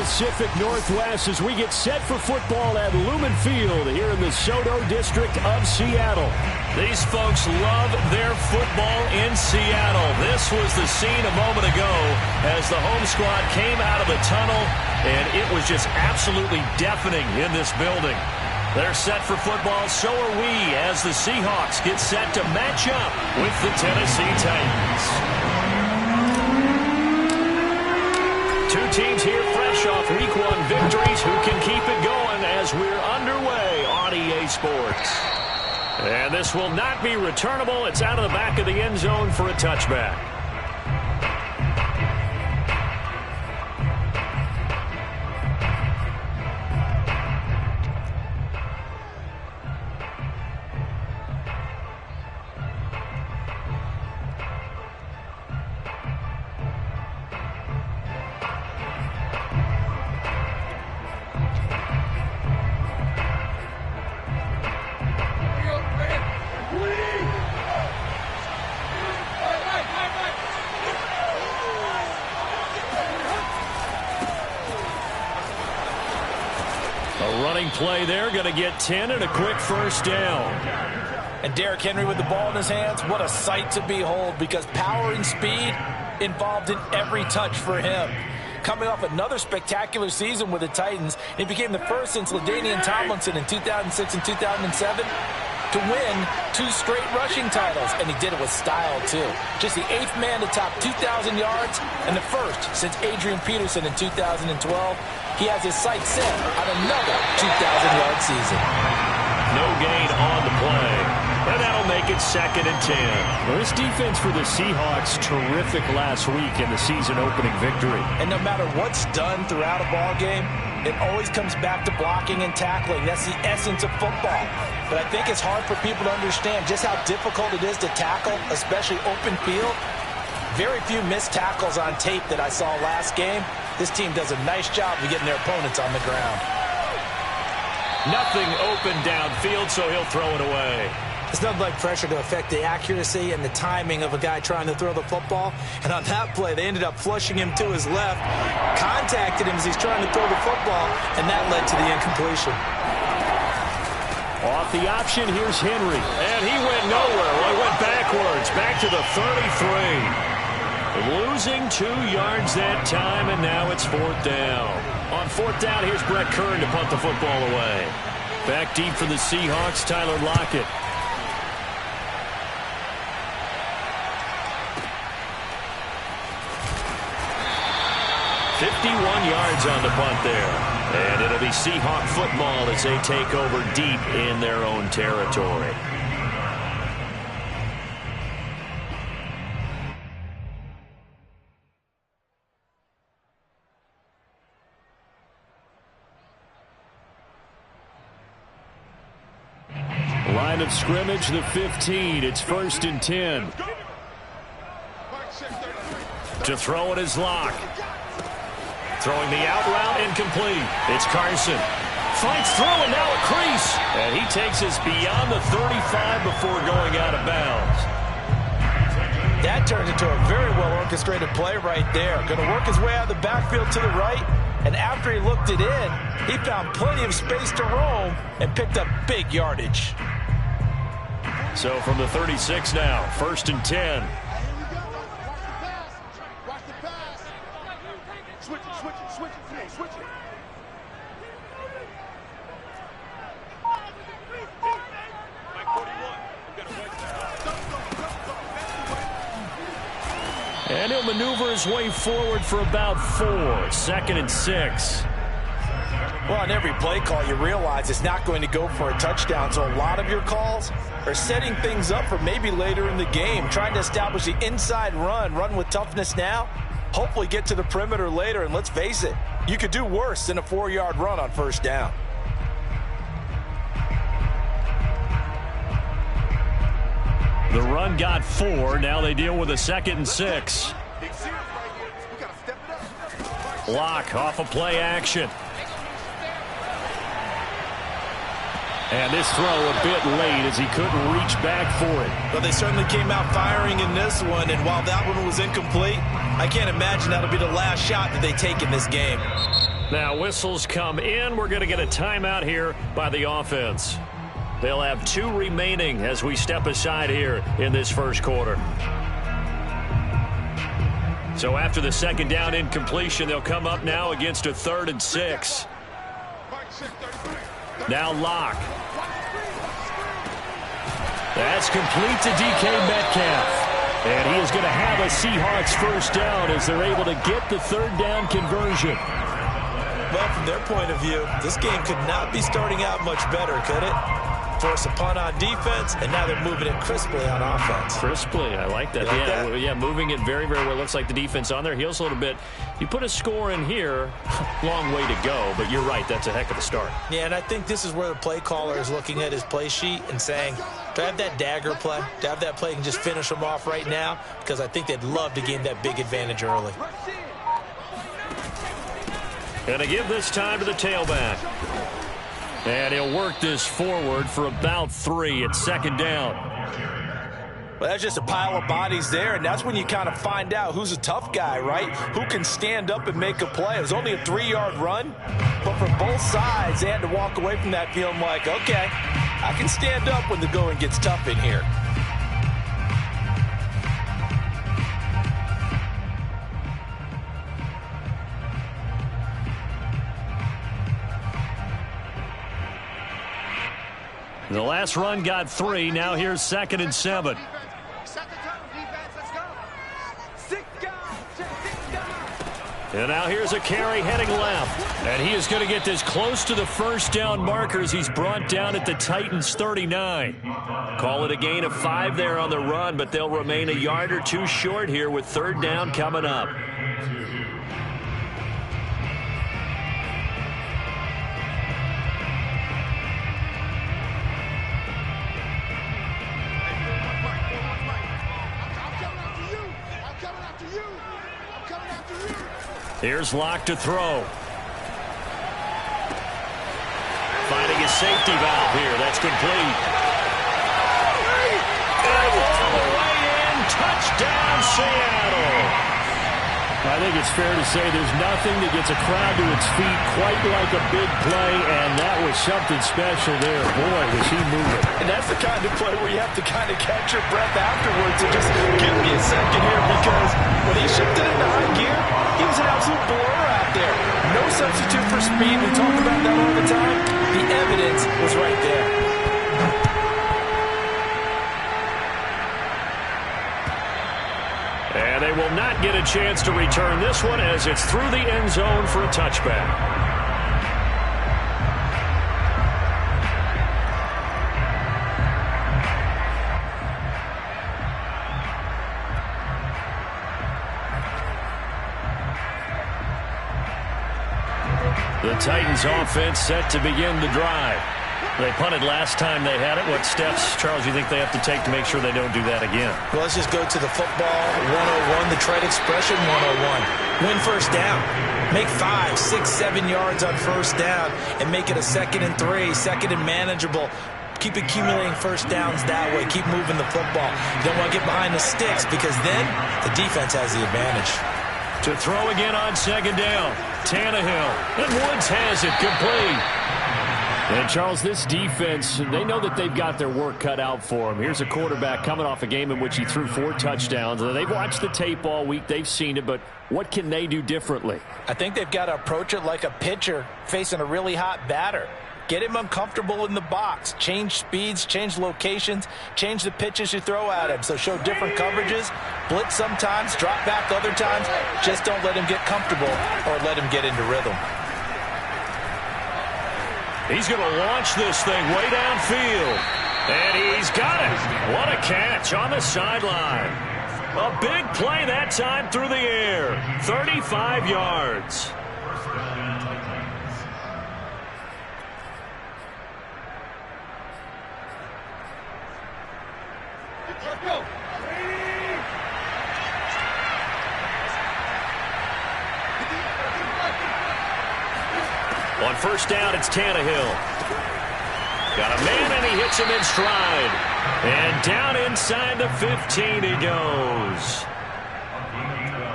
Pacific Northwest as we get set for football at Lumen Field here in the SoDo district of Seattle. These folks love their football in Seattle. This was the scene a moment ago as the home squad came out of the tunnel, and it was just absolutely deafening in this building. They're set for football, so are we, as the Seahawks get set to match up with the Tennessee Titans. Two teams here fresh off Week 1 victories who can keep it going as we're underway on EA Sports. And this will not be returnable. It's out of the back of the end zone for a touchback. Play there, going to get 10 and a quick first down. And Derrick Henry with the ball in his hands, what a sight to behold, because power and speed involved in every touch for him. Coming off another spectacular season with the Titans, he became the first since LaDainian Tomlinson in 2006 and 2007 to win 2 straight rushing titles, and he did it with style too. Just the 8th man to top 2,000 yards and the first since Adrian Peterson in 2012. He has his sights set on another 2,000-yard season. No gain on the play, and that'll make it 2nd and 10. Well, this defense for the Seahawks, terrific last week in the season-opening victory. And no matter what's done throughout a ball game, it always comes back to blocking and tackling. That's the essence of football. But I think it's hard for people to understand just how difficult it is to tackle, especially open field. Very few missed tackles on tape that I saw last game. This team does a nice job of getting their opponents on the ground. Nothing open downfield, so he'll throw it away. It's nothing like pressure to affect the accuracy and the timing of a guy trying to throw the football. And on that play, they ended up flushing him to his left, contacted him as he's trying to throw the football, and that led to the incompletion. Off the option, here's Henry. And he went nowhere. Well, he went backwards, back to the 33. Losing 2 yards that time, and now it's 4th down. On 4th down, here's Brett Kern to punt the football away. Back deep for the Seahawks, Tyler Lockett. .51 yards on the punt there. And it'll be Seahawk football as they take over deep in their own territory. Line of scrimmage, the 15. It's 1st and 10. To throw it is Locke. Throwing the out route, incomplete. It's Carson. Fights through, and now a crease. And he takes us beyond the 35 before going out of bounds. That turns into a very well-orchestrated play right there. Going to work his way out of the backfield to the right. And after he looked it in, he found plenty of space to roam and picked up big yardage. So from the 36 now, 1st and 10. And he'll maneuver his way forward for about 4. 2nd and 6. Well, on every play call, you realize it's not going to go for a touchdown. So a lot of your calls are setting things up for maybe later in the game, trying to establish the inside run with toughness now, hopefully get to the perimeter later. And let's face it, you could do worse than a 4-yard run on 1st down. The run got 4. Now they deal with a 2nd and 6. Locke off a play action. And this throw a bit late as he couldn't reach back for it. But they certainly came out firing in this one, and while that one was incomplete, I can't imagine that'll be the last shot that they take in this game. Now whistles come in. We're going to get a timeout here by the offense. They'll have 2 remaining as we step aside here in this first quarter. So after the second down incompletion, they'll come up now against a 3rd and 6. Now Locke. That's complete to DK Metcalf. And he is going to have a Seahawks first down as they're able to get the 3rd down conversion. Well, from their point of view, this game could not be starting out much better, could it? Force a punt on defense, and now they're moving it crisply on offense. Crisply, I like that. Yeah, moving it very, very well. Looks like the defense on their heels a little bit. You put a score in here, long way to go, but you're right, that's a heck of a start. Yeah, and I think this is where the play caller is looking at his play sheet and saying, do I have that dagger play? Do I have that play and just finish them off right now? Because I think they'd love to gain that big advantage early. Going to give this time to the tailback. And he'll work this forward for about 3 at 2nd down. Well, that's just a pile of bodies there, and that's when you kind of find out who's a tough guy, right? Who can stand up and make a play. It was only a 3-yard run, but from both sides, they had to walk away from that feeling like, okay, I can stand up when the going gets tough in here. The last run got 3. Now here's 2nd and 7. And now here's a carry heading left. And he is going to get this close to the first down markers. He's brought down at the Titans 39. Call it a gain of 5 there on the run, but they'll remain a yard or 2 short here with 3rd down coming up. Here's Locke to throw. Finding a safety valve here. That's complete. And all the way in. Touchdown, Seattle. I think it's fair to say there's nothing that gets a crowd to its feet quite like a big play, and that was something special there. Boy, was he moving. And that's the kind of play where you have to kind of catch your breath afterwards and just give me a second here, because when he shifted into high gear, he was an absolute blower out there. No substitute for speed. We talk about that all the time. The evidence was right there. And they will not get a chance to return this one as it's through the end zone for a touchback. The Titans offense set to begin the drive. They punted last time they had it. What steps, Charles, you think they have to take to make sure they don't do that again? Well, let's just go to the football 101, the trade expression 101. Win first down. Make 5, 6, 7 yards on first down and make it a 2nd and 3, 2nd and manageable. Keep accumulating first downs that way. Keep moving the football. You don't want to get behind the sticks because then the defense has the advantage. To throw again on 2nd down. Tannehill. And Woods has it complete. And, Charles, this defense, they know that they've got their work cut out for them. Here's a quarterback coming off a game in which he threw 4 touchdowns. They've watched the tape all week. They've seen it, but what can they do differently? I think they've got to approach it like a pitcher facing a really hot batter. Get him uncomfortable in the box. Change speeds, change locations, change the pitches you throw at him. So show different coverages, blitz sometimes, drop back other times. Just don't let him get comfortable or let him get into rhythm. He's going to launch this thing way downfield. And he's got it. What a catch on the sideline. A big play that time through the air. 35 yards. On first down, it's Tannehill. Got a man, and he hits him in stride. And down inside the 15 he goes.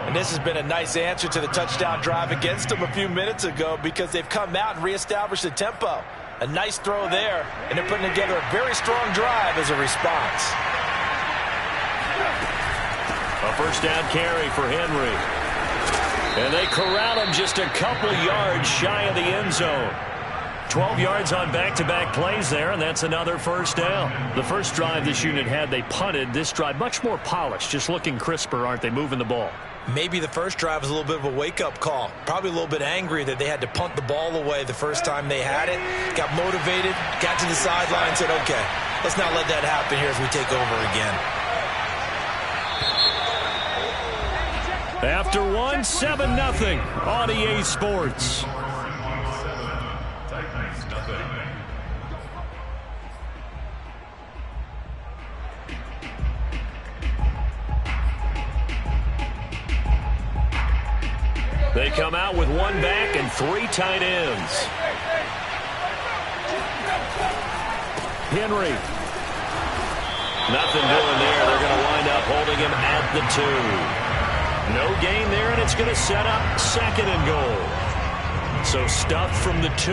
And this has been a nice answer to the touchdown drive against them a few minutes ago because they've come out and reestablished the tempo. A nice throw there, and they're putting together a very strong drive as a response. A first down carry for Henry. And they corral him just a couple yards shy of the end zone. 12 yards on back-to-back plays there, and that's another first down. The first drive this unit had, they punted. This drive, much more polished, just looking crisper, aren't they, moving the ball? Maybe the first drive was a little bit of a wake-up call. Probably a little bit angry that they had to punt the ball away the first time they had it. Got motivated, got to the sideline, said, okay, let's not let that happen here as we take over again. After one, 7-0 on EA Sports. They come out with one back and 3 tight ends. Henry. Nothing doing there. They're going to wind up holding him at the 2. No gain there, and it's going to set up 2nd and goal. So stuff from the 2.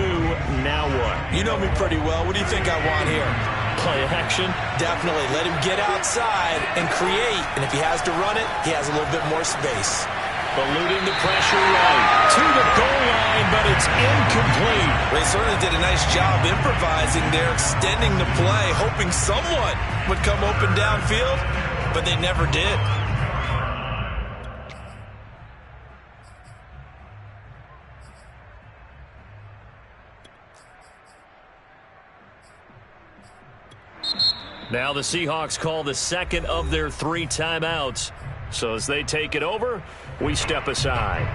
Now what? You know me pretty well. What do you think I want here? Play action? Definitely. Let him get outside and create. And if he has to run it, he has a little bit more space. Eluding the pressure right to the goal line, but it's incomplete. They certainly did a nice job improvising there, extending the play, hoping someone would come open downfield, but they never did. Now the Seahawks call the 2nd of their 3 timeouts. So as they take it over, we step aside.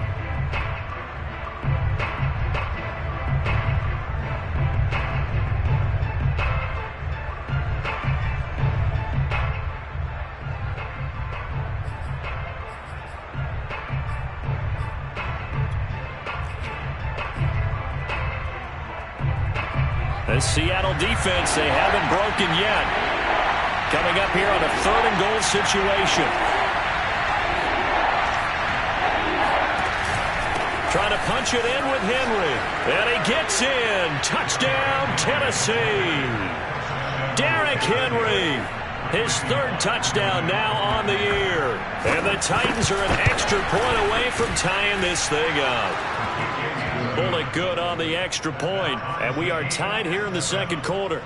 The Seattle defense, they haven't broken yet. Coming up here on a 3rd and goal situation. Trying to punch it in with Henry. And he gets in. Touchdown, Tennessee. Derrick Henry. His 3rd touchdown now on the year. And the Titans are an extra point away from tying this thing up. Bullet good on the extra point. And we are tied here in the 2nd quarter.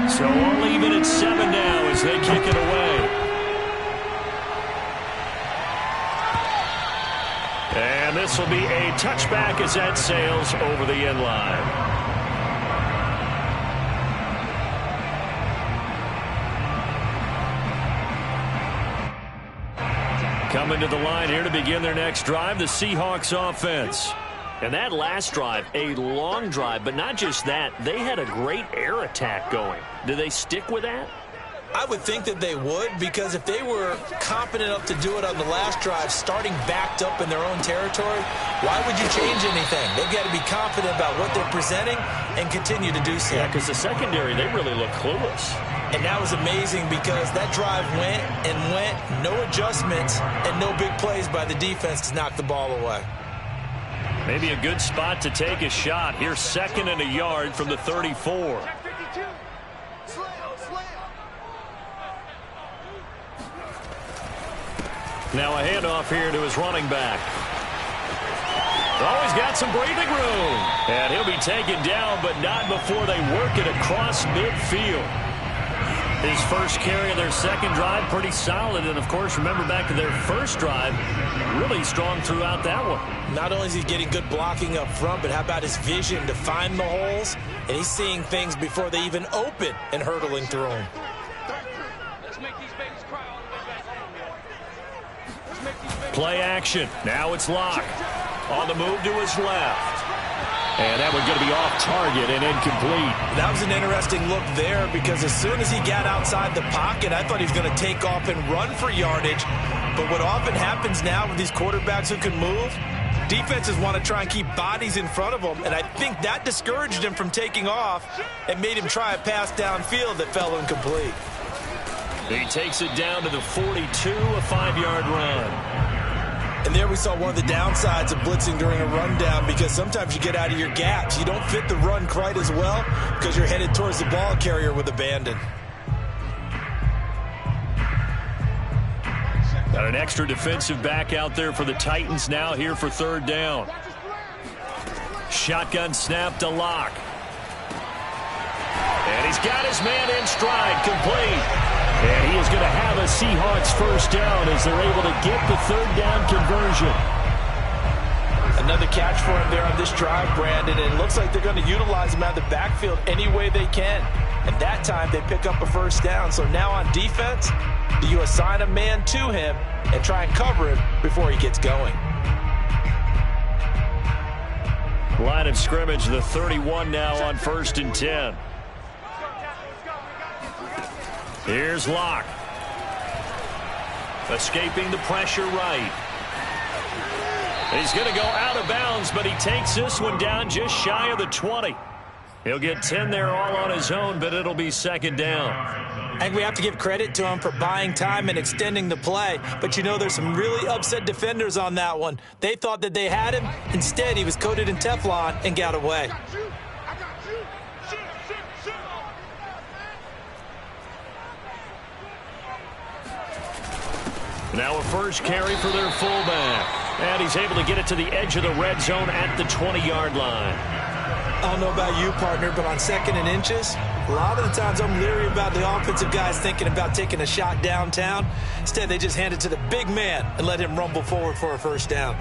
So we'll leave it at 7 now as they kick it away. And this will be a touchback as that sails over the end line. Coming to the line here to begin their next drive, the Seahawks offense. And that last drive, a long drive, but not just that. They had a great air attack going. Do they stick with that? I would think that they would, because if they were competent enough to do it on the last drive, starting backed up in their own territory, why would you change anything? They've got to be confident about what they're presenting and continue to do so. Yeah, because the secondary, they really look clueless. And that was amazing because that drive went and went, no adjustments, and no big plays by the defense to knock the ball away. Maybe a good spot to take a shot. Here's 2nd and a yard from the 34. Now a handoff here to his running back. Oh, he's got some breathing room. And he'll be taken down, but not before they work it across midfield. His first carry of their 2nd drive, pretty solid. And, of course, remember back to their first drive, really strong throughout that one. Not only is he getting good blocking up front, but how about his vision to find the holes? And he's seeing things before they even open and hurtling through them. Play action. Now it's Locke. On the move to his left. And that one's going to be off target and incomplete. That was an interesting look there because as soon as he got outside the pocket, I thought he was going to take off and run for yardage. But what often happens now with these quarterbacks who can move, Defenses want to try and keep bodies in front of them, and I think that discouraged him from taking off and made him try a pass downfield that fell incomplete. He takes it down to the 42, a 5-yard run. And there we saw one of the downsides of blitzing during a rundown, because sometimes you get out of your gaps. You don't fit the run quite as well because you're headed towards the ball carrier with abandon. Got an extra defensive back out there for the Titans now here for 3rd down. Shotgun snap to Locke. And he's got his man in stride, complete. And he is going to have a Seahawks 1st down as they're able to get the 3rd down conversion. Another catch for him there on this drive, Brandon, and it looks like they're going to utilize him out of the backfield any way they can. And that time they pick up a 1st down. So now on defense, do you assign a man to him and try and cover him before he gets going? Line of scrimmage, the 31 now on 1st and 10. Here's Locke. Escaping the pressure right. He's going to go out of bounds, but he takes this one down just shy of the 20. He'll get 10 there all on his own, but it'll be 2nd down. I think we have to give credit to him for buying time and extending the play. But, you know, there's some really upset defenders on that one. They thought that they had him. Instead, he was coated in Teflon and got away. Now a 1st carry for their fullback. And he's able to get it to the edge of the red zone at the 20-yard line. I don't know about you, partner, but on 2nd and inches, a lot of the times I'm leery about the offensive guys thinking about taking a shot downtown. Instead, they just hand it to the big man and let him rumble forward for a 1st down.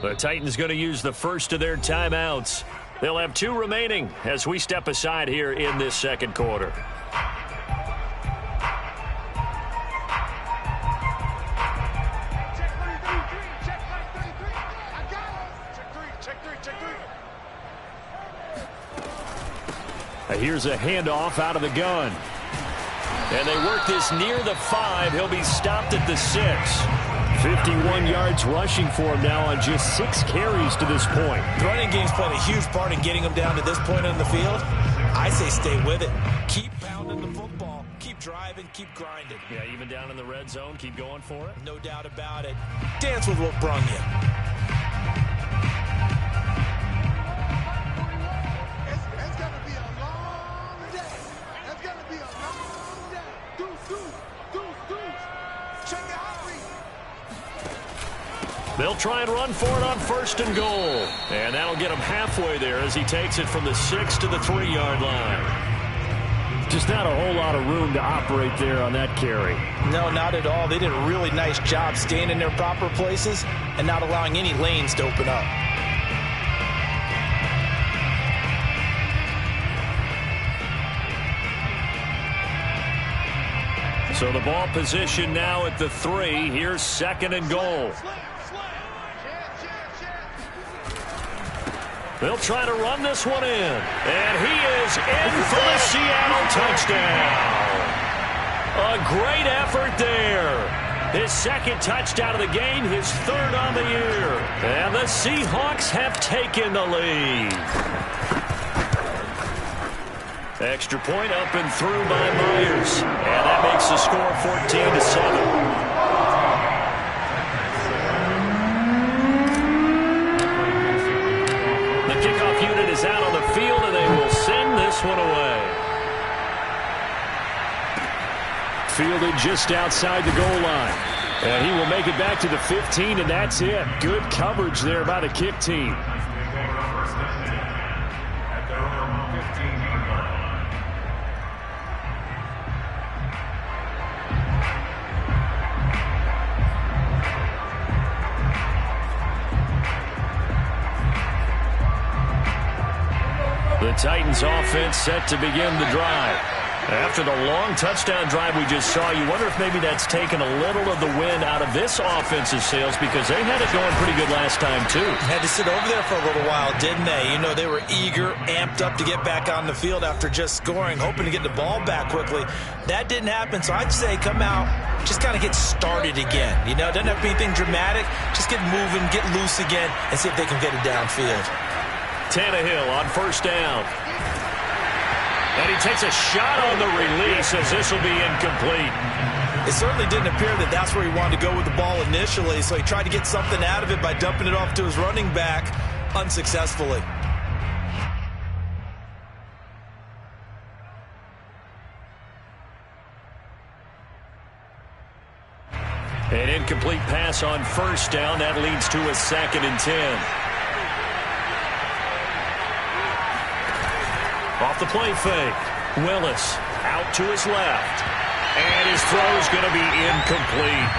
The Titans going to use the first of their timeouts. They'll have 2 remaining as we step aside here in this 2nd quarter. Here's a handoff out of the gun. And they work this near the 5. He'll be stopped at the 6. 51 yards rushing for him now on just 6 carries to this point. The running game's played a huge part in getting him down to this point on the field. I say stay with it. Keep pounding the football. Keep driving. Keep grinding. Yeah, even down in the red zone, keep going for it. No doubt about it. Dance with what brung you. They'll try and run for it on 1st and goal. And that'll get him halfway there as he takes it from the 6 to the 3-yard line. Just not a whole lot of room to operate there on that carry. No, not at all. They did a really nice job staying in their proper places and not allowing any lanes to open up. So the ball position now at the 3. Here's 2nd and goal. They'll try to run this one in. And he is in for the Seattle touchdown. A great effort there. His 2nd touchdown of the game, his 3rd on the year. And the Seahawks have taken the lead. Extra point up and through by Myers. And that makes the score 14-7. Kickoff unit is out on the field, and they will send this one away. Fielded just outside the goal line. And he will make it back to the 15, and that's it. Good coverage there by the kick team. The Titans offense set to begin the drive. After the long touchdown drive we just saw, you wonder if maybe that's taken a little of the wind out of this offensive sails, because they had it going pretty good last time too. Had to sit over there for a little while, didn't they? You know, they were eager, amped up to get back on the field after just scoring, hoping to get the ball back quickly. That didn't happen, so I'd say come out, just kind of get started again. You know, it doesn't have to be anything dramatic. Just get moving, get loose again, and see if they can get it downfield. Tannehill on first down. And he takes a shot on the release as this will be incomplete. It certainly didn't appear that that's where he wanted to go with the ball initially, so he tried to get something out of it by dumping it off to his running back unsuccessfully. An incomplete pass on first down. That leads to a 2nd and 10. Off the play fake. Willis out to his left. And his throw's going to be incomplete.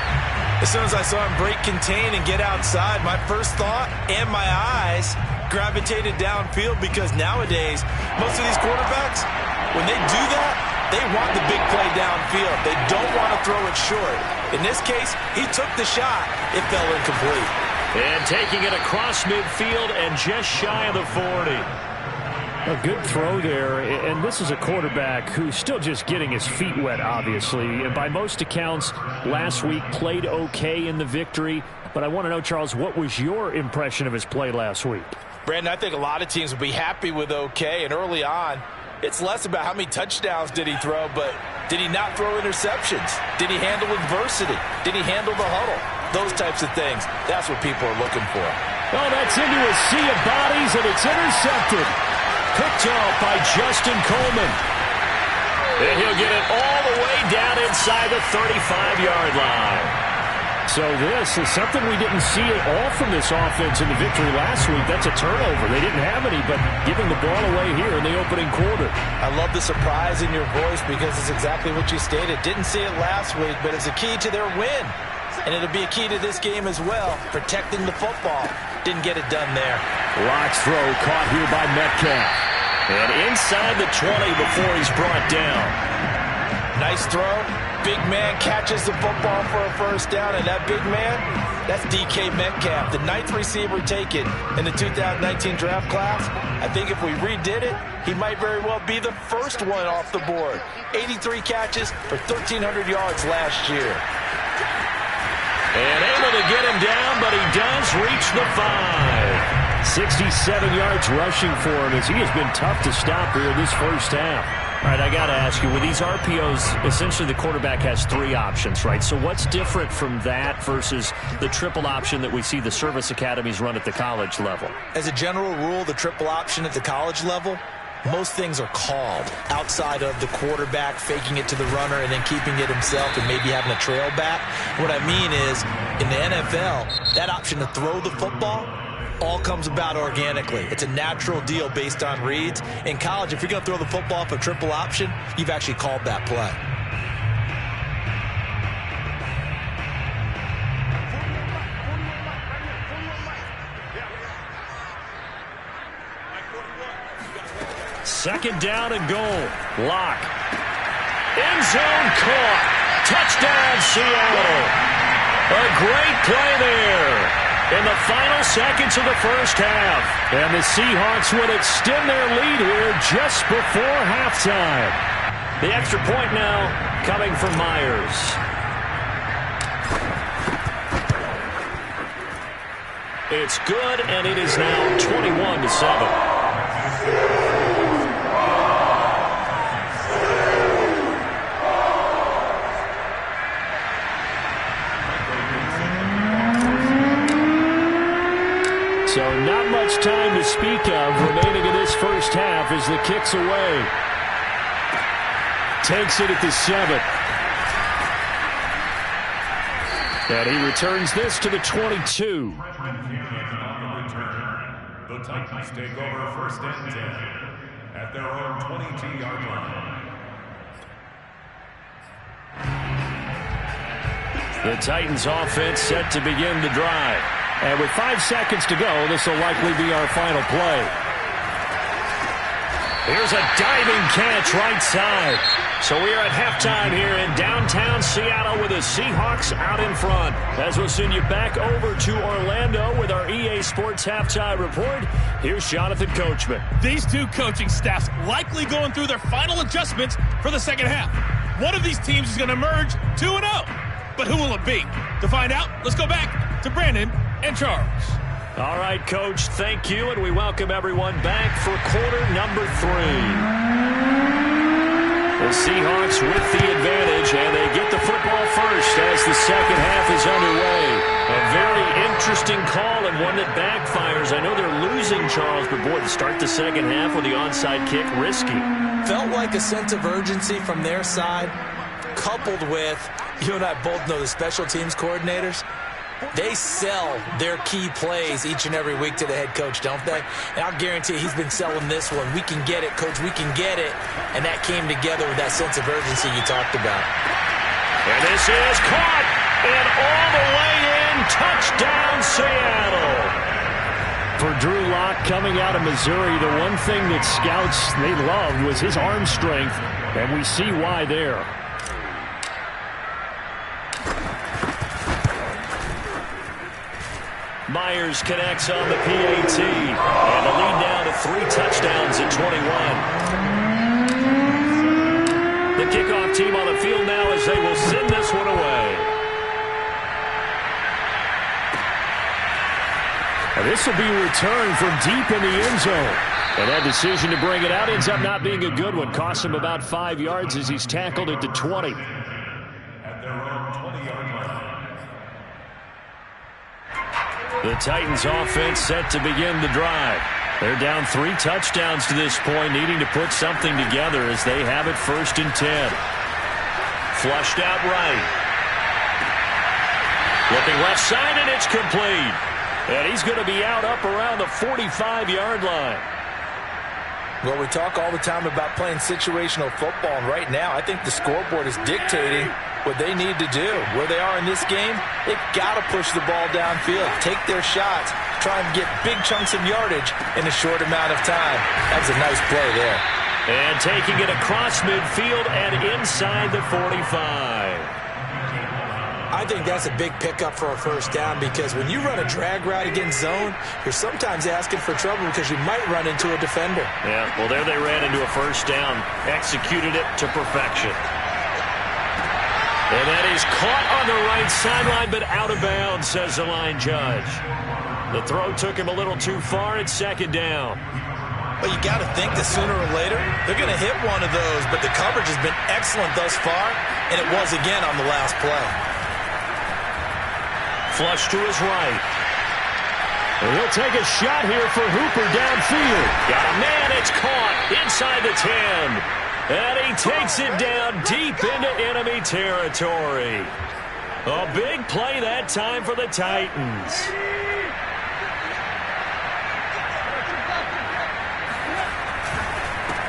As soon as I saw him break contain and get outside, my first thought and my eyes gravitated downfield, because nowadays, most of these quarterbacks, when they do that, they want the big play downfield. They don't want to throw it short. In this case, he took the shot. It fell incomplete. And taking it across midfield and just shy of the 40. A good throw there, and this is a quarterback who's still just getting his feet wet, obviously. And by most accounts, last week played okay in the victory. But I want to know, Charles, what was your impression of his play last week? Brandon, I think a lot of teams would be happy with okay, and early on, it's less about how many touchdowns did he throw, but did he not throw interceptions? Did he handle adversity? Did he handle the huddle? Those types of things. That's what people are looking for. Oh, that's into a sea of bodies, and it's intercepted. Picked off by Justin Coleman. And he'll get it all the way down inside the 35-yard line. So this is something we didn't see at all from this offense in the victory last week. That's a turnover. They didn't have any, but giving the ball away here in the opening quarter. I love the surprise in your voice, because it's exactly what you stated. Didn't see it last week, but it's a key to their win. And it'll be a key to this game as well, protecting the football. Didn't get it done there. Locke's throw caught here by Metcalf. And inside the 20 before he's brought down. Nice throw. Big man catches the football for a first down, and that big man, that's DK Metcalf, the 9th receiver taken in the 2019 draft class. I think if we redid it, he might very well be the first one off the board. 83 catches for 1,300 yards last year. And able to get him down, but he does reach the 5. 67 yards rushing for him, as he has been tough to stop here this first half. All right, I got to ask you, with these RPOs, essentially the quarterback has 3 options, right? So what's different from that versus the triple option that we see the service academies run at the college level? As a general rule, the triple option at the college level, most things are called outside of the quarterback faking it to the runner and then keeping it himself and maybe having a trail back. What I mean is, in the NFL, that option to throw the football all comes about organically. It's a natural deal based on reads. In college, if you're going to throw the football off a triple option, you've actually called that play. Second down and goal. Locke. End zone caught. Touchdown, Seattle. A great play there in the final seconds of the first half. And the Seahawks would extend their lead here just before halftime. The extra point now coming from Myers. It's good, and it is now 21-7. So not much time to speak of remaining in this first half as the kick's away. Takes it at the 7. And he returns this to the 22. The Titans take over first and 10 at their own 22-yard line. The Titans offense set to begin the drive. And with 5 seconds to go, this will likely be our final play. Here's a diving catch right side. So we are at halftime here in downtown Seattle with the Seahawks out in front. As we'll send you back over to Orlando with our EA Sports Halftime Report, here's Jonathan Coachman. These two coaching staffs likely going through their final adjustments for the second half. One of these teams is going to emerge 2-0. But who will it be? To find out, let's go back to Brandon and Charles. All right, Coach, thank you, and we welcome everyone back for quarter number 3. The Seahawks with the advantage, and they get the football first as the second half is underway. A very interesting call and one that backfires. I know they're losing, Charles, but boy, to start the second half with the onside kick, risky. Felt like a sense of urgency from their side, coupled with, you and I both know the special teams coordinators. They sell their key plays each and every week to the head coach, don't they? And I'll guarantee he's been selling this one. We can get it, Coach. We can get it. And that came together with that sense of urgency you talked about. And this is caught. And all the way in. Touchdown, Seattle. For Drew Lock coming out of Missouri, the one thing that scouts they loved was his arm strength. And we see why there. Myers connects on the PAT, and the lead now to 3 touchdowns at 21. The kickoff team on the field now as they will send this one away. And this will be returned from deep in the end zone. And that decision to bring it out ends up not being a good one. Costs him about 5 yards as he's tackled at the 20. The Titans offense set to begin the drive. They're down 3 touchdowns to this point, needing to put something together as they have it 1st and 10. Flushed out right. Looking left side, and it's complete. And he's going to be out up around the 45-yard line. Well, we talk all the time about playing situational football, and right now I think the scoreboard is dictating what they need to do. Where they are in this game, they've got to push the ball downfield, take their shots, try and get big chunks of yardage in a short amount of time. That's a nice play there. And taking it across midfield and inside the 45. I think that's a big pickup for a first down because when you run a drag route against zone, you're sometimes asking for trouble because you might run into a defender. Yeah, well, there they ran into a first down, executed it to perfection. And that is caught on the right sideline, but out of bounds, says the line judge. The throw took him a little too far. It's 2nd down. Well, you got to think that sooner or later they're going to hit one of those, but the coverage has been excellent thus far, and it was again on the last play. Flush to his right. And he'll take a shot here for Hooper downfield. Got a man. It's caught inside the 10. And he takes it down deep into enemy territory. A big play that time for the Titans.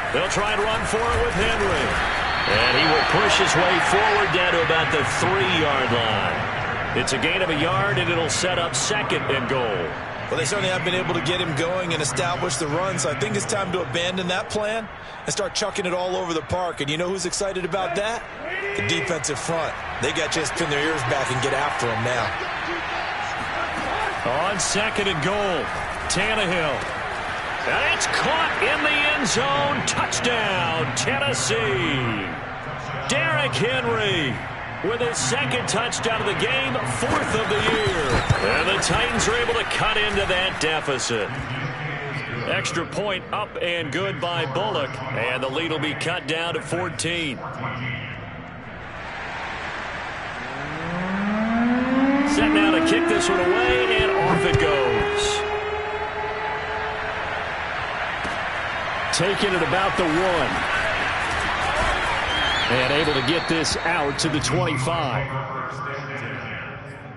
They'll try and run for it with Henry. And he will push his way forward down to about the 3-yard line. It's a gain of a yard, and it'll set up 2nd and goal. Well, they certainly have been able to get him going and establish the run, so I think it's time to abandon that plan and start chucking it all over the park. And you know who's excited about that? The defensive front. They got to just pin their ears back and get after him now. On 2nd and goal, Tannehill. And it's caught in the end zone. Touchdown, Tennessee. Derrick Henry with his 2nd touchdown of the game, 4th of the year. And the Titans are able to cut into that deficit. Extra point up and good by Bullock. And the lead will be cut down to 14. Set now to kick this one away, and off it goes. Taking it about the 1. And able to get this out to the 25.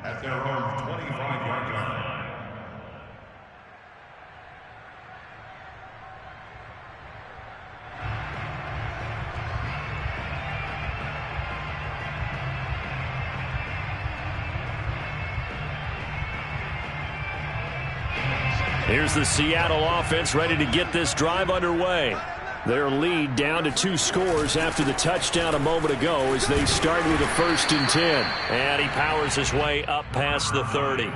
At their own 25-yard line. Here's the Seattle offense ready to get this drive underway. Their lead down to 2 scores after the touchdown a moment ago as they start with a 1st and 10. And he powers his way up past the 30.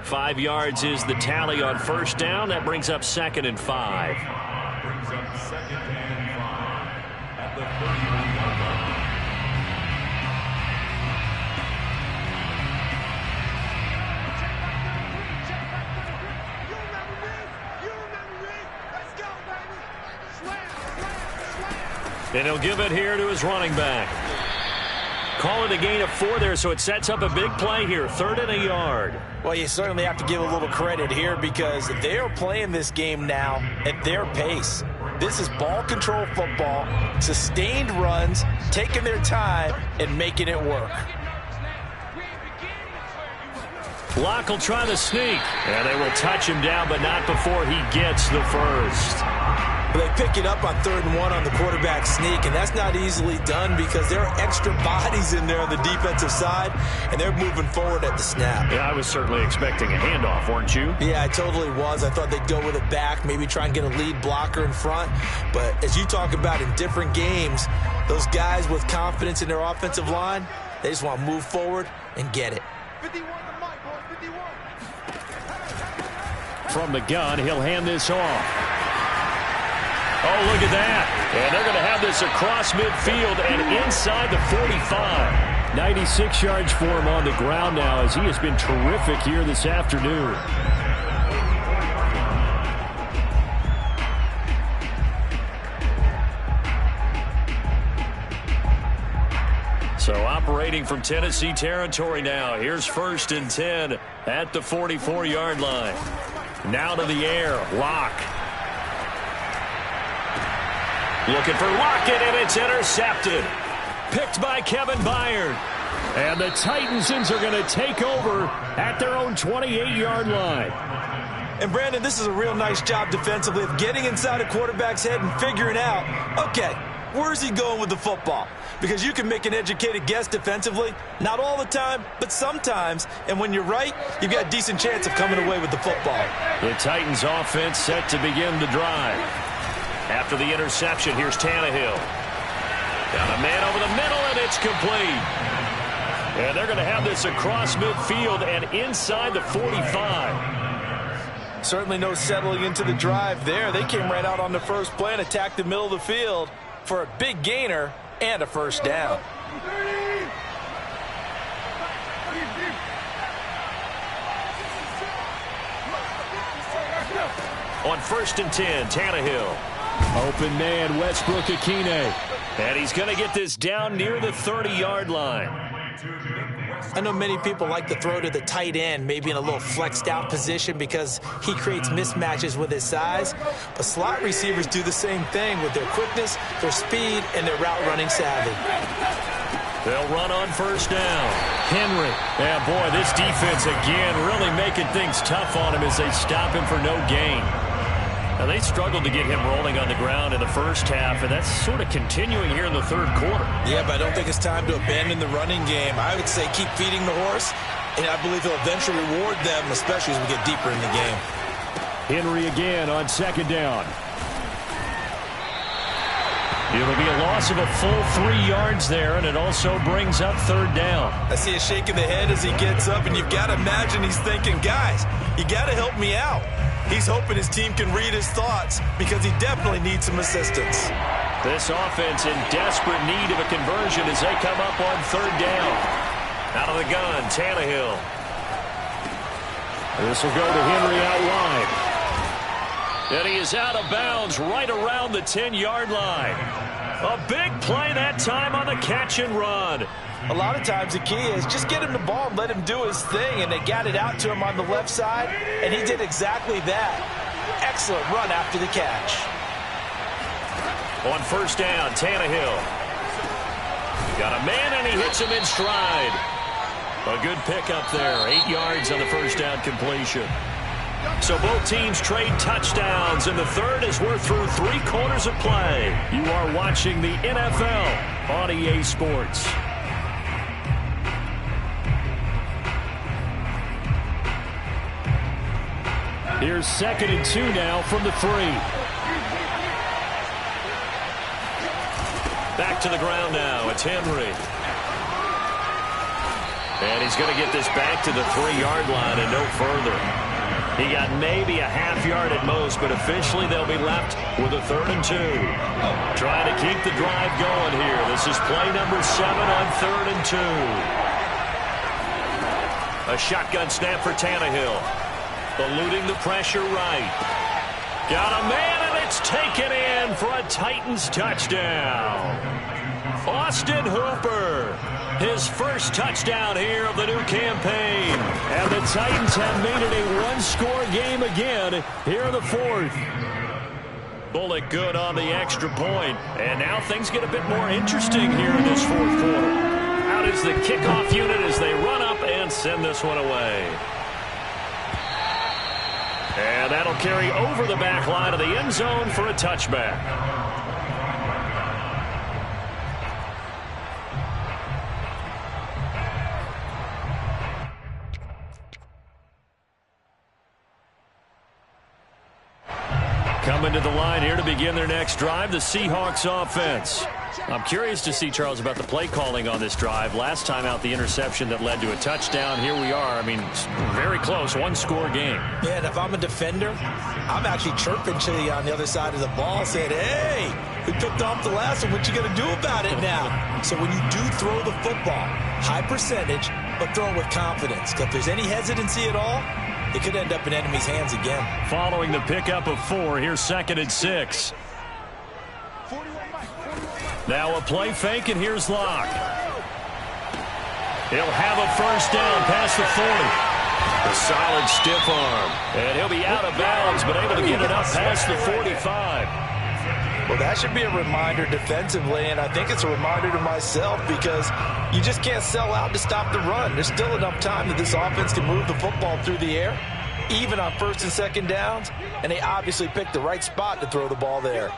5 yards is the tally on 1st down. That brings up 2nd and 5. Brings up 2nd and 5 at the 31-yard line. And he'll give it here to his running back. Call it a gain of 4 there, so it sets up a big play here. 3rd and a yard. Well, you certainly have to give a little credit here because they are playing this game now at their pace. This is ball control football, sustained runs, taking their time, and making it work. Locke will try the sneak. And they will touch him down, but not before he gets the first. They pick it up on 3rd and 1 on the quarterback sneak, and that's not easily done because there are extra bodies in there on the defensive side, and they're moving forward at the snap. Yeah, I was certainly expecting a handoff, weren't you? Yeah, I totally was. I thought they'd go with it back, maybe try and get a lead blocker in front. But as you talk about in different games, those guys with confidence in their offensive line, they just want to move forward and get it. 51 to Mike, boys, 51. From the gun, he'll hand this off. Oh, look at that. And they're going to have this across midfield and inside the 45. 96 yards for him on the ground now as he has been terrific here this afternoon. So operating from Tennessee territory now. Here's 1st and 10 at the 44-yard line. Now to the air. Locke. Looking for Lockett, and it's intercepted. Picked by Kevin Byard. And the Titansons are going to take over at their own 28-yard line. And, Brandon, this is a real nice job defensively of getting inside a quarterback's head and figuring out, okay, where's he going with the football? Because you can make an educated guess defensively, not all the time, but sometimes. And when you're right, you've got a decent chance of coming away with the football. The Titans offense set to begin the drive. After the interception, here's Tannehill. Got a man over the middle, and it's complete. And they're going to have this across midfield and inside the 45. Certainly no settling into the drive there. They came right out on the first play and attacked the middle of the field for a big gainer and a 1st down. On 1st and 10, Tannehill. Open man, Westbrook-Akine. And he's going to get this down near the 30-yard line. I know many people like to throw to the tight end, maybe in a little flexed out position because he creates mismatches with his size. But slot receivers do the same thing with their quickness, their speed, and their route running savvy. They'll run on 1st down. Henry. Yeah, boy, this defense again really making things tough on him as they stop him for no gain. Now, they struggled to get him rolling on the ground in the first half, and that's sort of continuing here in the 3rd quarter. Yeah, but I don't think it's time to abandon the running game. I would say keep feeding the horse, and I believe he'll eventually reward them, especially as we get deeper in the game. Henry again on 2nd down. It'll be a loss of a full 3 yards there, and it also brings up 3rd down. I see a shake of the head as he gets up, and you've got to imagine he's thinking, guys, you got to help me out. He's hoping his team can read his thoughts because he definitely needs some assistance. This offense in desperate need of a conversion as they come up on 3rd down. Out of the gun, Tannehill. This will go to Henry out wide. And he is out of bounds right around the 10-yard line. A big play that time on the catch and run. A lot of times the key is just get him the ball and let him do his thing, and they got it out to him on the left side, and he did exactly that. Excellent run after the catch. On 1st down, Tannehill. Got a man, and he hits him in stride. A good pickup there. 8 yards on the 1st down completion. So both teams trade touchdowns in the 3rd as we're through 3 quarters of play. You are watching the NFL on EA Sports. Here's 2nd and 2 now from the 3. to the ground now. It's Henry. And he's going to get this back to the 3-yard line and no further. He got maybe a half yard at most, but officially they'll be left with a 3rd and 2. Trying to keep the drive going here. This is play number 7 on 3rd and 2. A shotgun snap for Tannehill. Eluding the pressure right. Got a man, and it's taken in for a Titans touchdown. Austin Hooper. His first touchdown here of the new campaign. And the Titans have made it a one-score game again here in the 4th. Bullock good on the extra point. And now things get a bit more interesting here in this 4th quarter. Out is the kickoff unit as they run up and send this one away. And that'll carry over the back line of the end zone for a touchback. Coming to the line here to begin their next drive, the Seahawks offense. I'm curious to see, Charles, about the play calling on this drive. Last time out, the interception that led to a touchdown. Here we are. I mean, very close, one-score game. Yeah, and if I'm a defender, I'm actually chirping to you on the other side of the ball, saying, hey, we picked off the last one. What you going to do about it now? So when you do throw the football, high percentage, but throw it with confidence. Because if there's any hesitancy at all, it could end up in enemy's hands again. Following the pickup of 4, here's 2nd and 6. Now a play fake, and here's Locke. He'll have a first down past the 40. A solid stiff arm. And he'll be out of bounds, but able to get it up past the 45. Well, that should be a reminder defensively, and I think it's a reminder to myself because you just can't sell out to stop the run. There's still enough time that this offense can move the football through the air, even on 1st and 2nd downs, and they obviously picked the right spot to throw the ball there.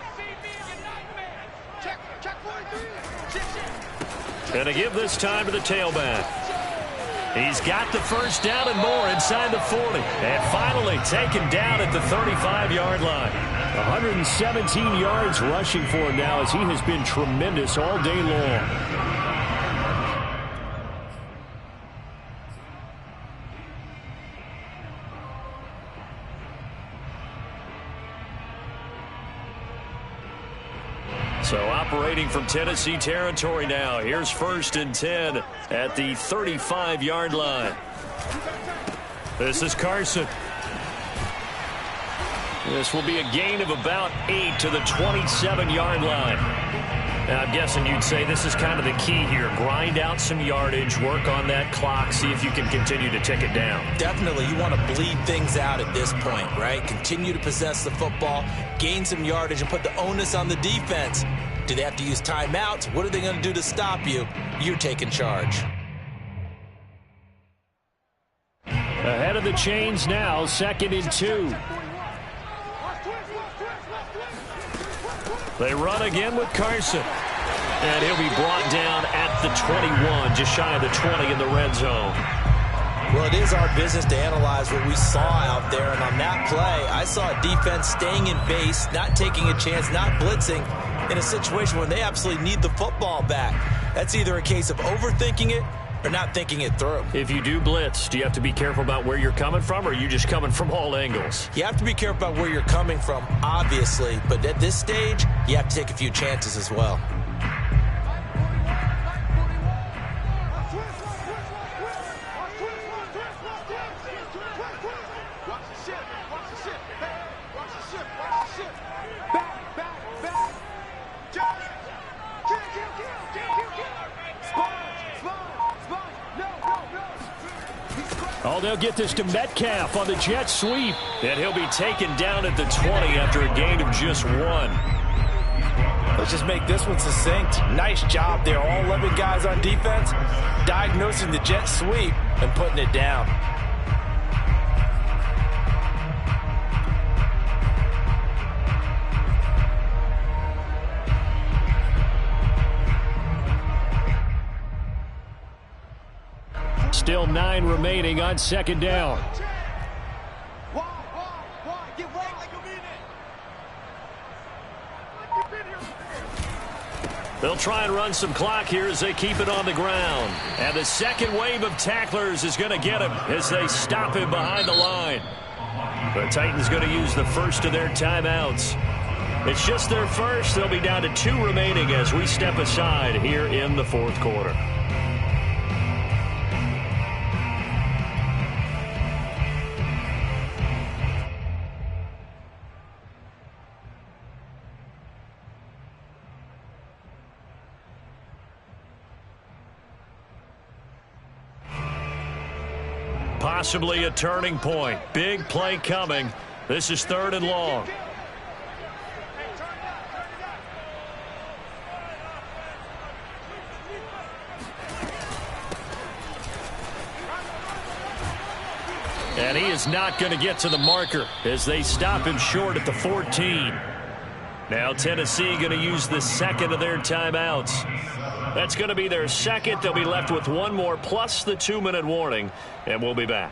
And to give this time to the tailback. He's got the first down and more inside the 40. And finally taken down at the 35-yard line. 117 yards rushing for him now as he has been tremendous all day long. So operating from Tennessee territory now. Here's 1st and 10 at the 35-yard line. This is Carson. This will be a gain of about 8 to the 27-yard line. And I'm guessing you'd say this is kind of the key here. Grind out some yardage, work on that clock, see if you can continue to tick it down. Definitely. You want to bleed things out at this point, right? Continue to possess the football, gain some yardage, and put the onus on the defense. Do they have to use timeouts? What are they going to do to stop you? You're taking charge. Ahead of the chains now, 2nd and 2. They run again with Carson. And he'll be brought down at the 21, just shy of the 20 in the red zone. Well, it is our business to analyze what we saw out there. And on that play, I saw a defense staying in base, not taking a chance, not blitzing in a situation where they absolutely need the football back. That's either a case of overthinking it or not thinking it through. If you do blitz, do you have to be careful about where you're coming from, or are you just coming from all angles? You have to be careful about where you're coming from, obviously, but at this stage, you have to take a few chances as well. Oh, they'll get this to Metcalf on the jet sweep. And he'll be taken down at the 20 after a gain of just 1. Let's just make this one succinct. Nice job there. All 11 guys on defense diagnosing the jet sweep and putting it down. Still 9 remaining on 2nd down. They'll try and run some clock here as they keep it on the ground. And the second wave of tacklers is going to get him as they stop him behind the line. The Titans going to use the first of their timeouts. It's just their first. They'll be down to 2 remaining as we step aside here in the fourth quarter. Possibly a turning point. Big play coming. This is 3rd and long. And he is not going to get to the marker as they stop him short at the 14. Now Tennessee going to use the second of their timeouts. That's going to be their second. They'll be left with 1 more plus the 2-minute warning, and we'll be back.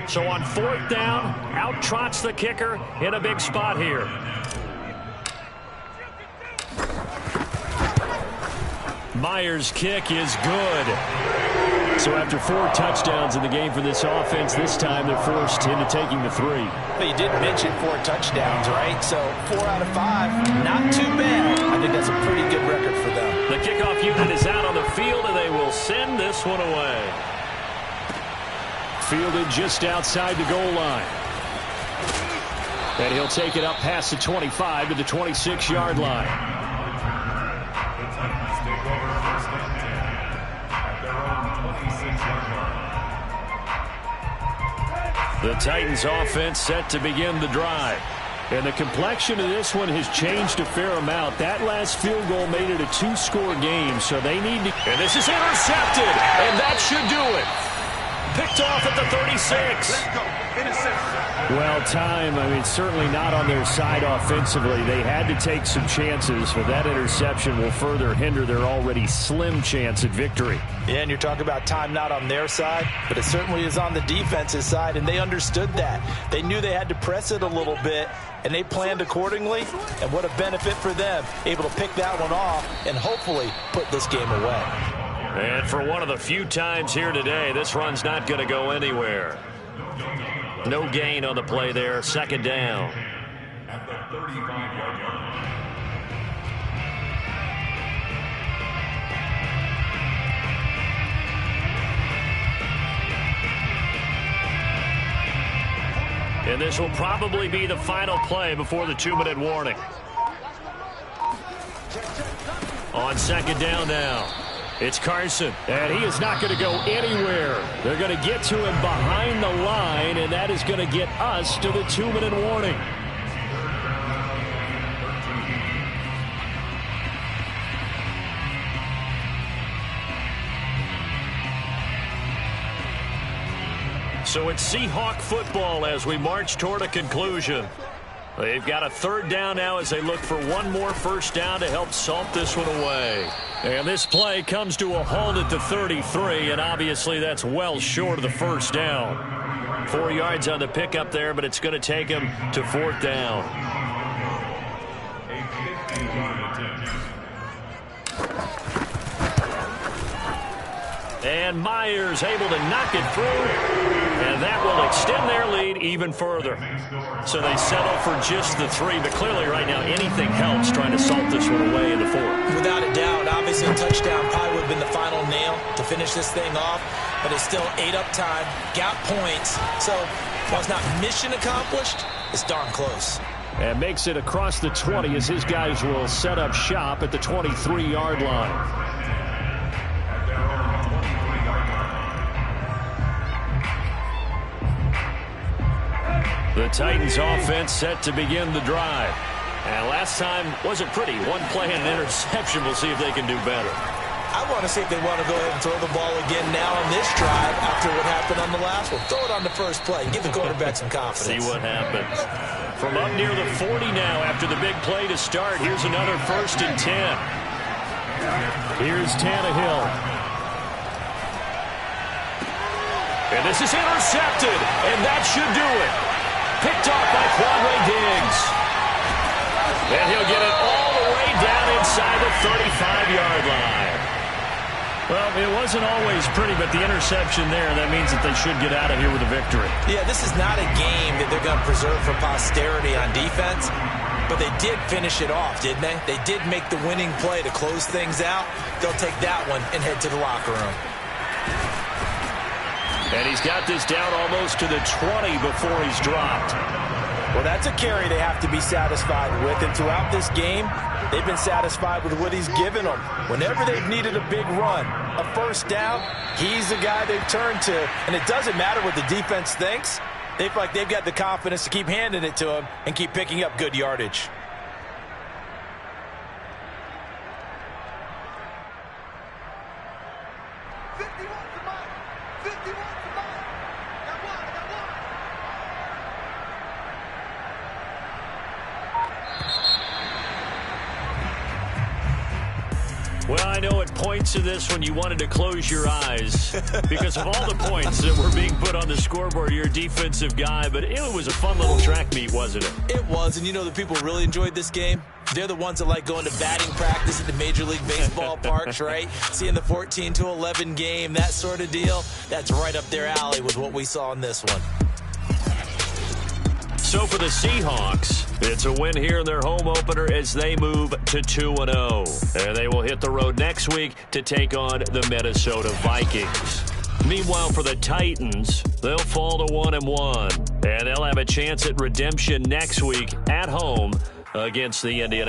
So on 4th down, out trots the kicker in a big spot here. Myers' kick is good. So after 4 touchdowns in the game for this offense, this time they're forced into taking the 3. Well, you did mention 4 touchdowns, right? So 4 out of 5, not too bad. I think that's a pretty good record for them. The kickoff unit is out on the field, and they will send this one away. Fielded just outside the goal line. And he'll take it up past the 25 to the 26-yard line. The Titans offense set to begin the drive. And the complexion of this one has changed a fair amount. That last field goal made it a 2-score game, so they need to... And this is intercepted, and that should do it. Picked off at the 36. Well, time, I mean, certainly not on their side offensively. They had to take some chances, but that interception will further hinder their already slim chance at victory. Yeah, and you're talking about time not on their side, but it certainly is on the defense's side, and they understood that. They knew they had to press it a little bit, and they planned accordingly, and what a benefit for them, able to pick that one off and hopefully put this game away. And for one of the few times here today, this run's not going to go anywhere. No gain on the play there. 2nd down. At the 35-yard line. And this will probably be the final play before the 2-minute warning. On 2nd down now. It's Carson, and he is not going to go anywhere. They're going to get to him behind the line, and that is going to get us to the 2-minute warning. So it's Seahawk football as we march toward a conclusion. They've got a 3rd down now as they look for 1 more 1st down to help salt this one away. And this play comes to a halt at the 33, and obviously that's well short of the 1st down. 4 yards on the pickup there, but it's going to take him to 4th down. And Myers able to knock it through, and that will extend their lead even further. So they settle for just the 3, but clearly right now anything helps trying to salt this one away in the 4th. Without a doubt, obviously a touchdown probably would have been the final nail to finish this thing off, but it's still 8 up time, got points, so while it's not mission accomplished, it's darn close. And makes it across the 20 as his guys will set up shop at the 23-yard line. The Titans offense set to begin the drive. And last time wasn't pretty. 1 play and an interception. We'll see if they can do better. I want to see if they want to go ahead and throw the ball again now on this drive after what happened on the last one. Throw it on the first play. Give the quarterback some confidence. See what happens. From up near the 40 now after the big play to start. Here's another 1st and 10. Here's Tannehill. And this is intercepted. And that should do it. Picked off by Quandre Diggs. And he'll get it all the way down inside inside the 35-yard line. Well, it wasn't always pretty, but the interception there, that means that they should get out of here with a victory. Yeah, this is not a game that they're going to preserve for posterity on defense, but they did finish it off, didn't they? They did make the winning play to close things out. They'll take that one and head to the locker room. And he's got this down almost to the 20 before he's dropped. Well, that's a carry they have to be satisfied with. And throughout this game, they've been satisfied with what he's given them. Whenever they've needed a big run, a first down, he's the guy they've turned to. And it doesn't matter what the defense thinks. They feel like they've got the confidence to keep handing it to him and keep picking up good yardage. Well, I know it points to this when you wanted to close your eyes because of all the points that were being put on the scoreboard. You're a defensive guy, but it was a fun little track meet, wasn't it? It was, and you know the people who really enjoyed this game? They're the ones that like going to batting practice at the Major League Baseball parks, right? Seeing the 14-11 game, that sort of deal. That's right up their alley with what we saw in this one. So for the Seahawks, it's a win here in their home opener as they move to 2-0. And they will hit the road next week to take on the Minnesota Vikings. Meanwhile, for the Titans, they'll fall to 1-1. And they'll have a chance at redemption next week at home against the Indianapolis.